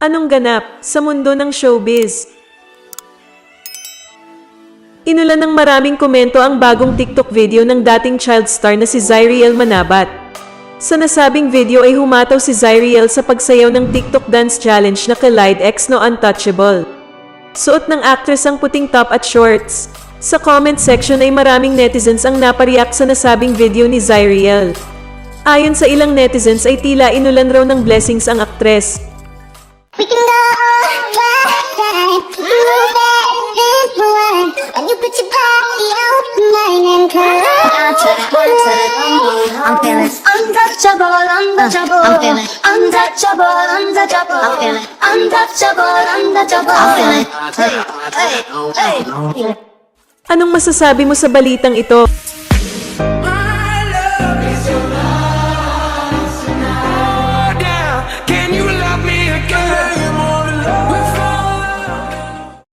Anong ganap sa mundo ng showbiz? Inulan ng maraming komento ang bagong TikTok video ng dating child star na si Zyriel Manabat. Sa nasabing video ay humataw si Zyriel sa pagsayaw ng TikTok dance challenge na Collide X No Untouchable. Suot ng actress ang puting top at shorts. Sa comment section ay maraming netizens ang napareact sa nasabing video ni Zyriel. Ayon sa ilang netizens ay tila inulan raw ng blessings ang aktres. We can go right, move back and forward, and you put your body out tonight and come. I'm feeling untouchable, untouchable. I'm feeling untouchable, untouchable. I'm feeling untouchable, untouchable. I'm feeling hey. Anong masasabi mo sa balitang ito?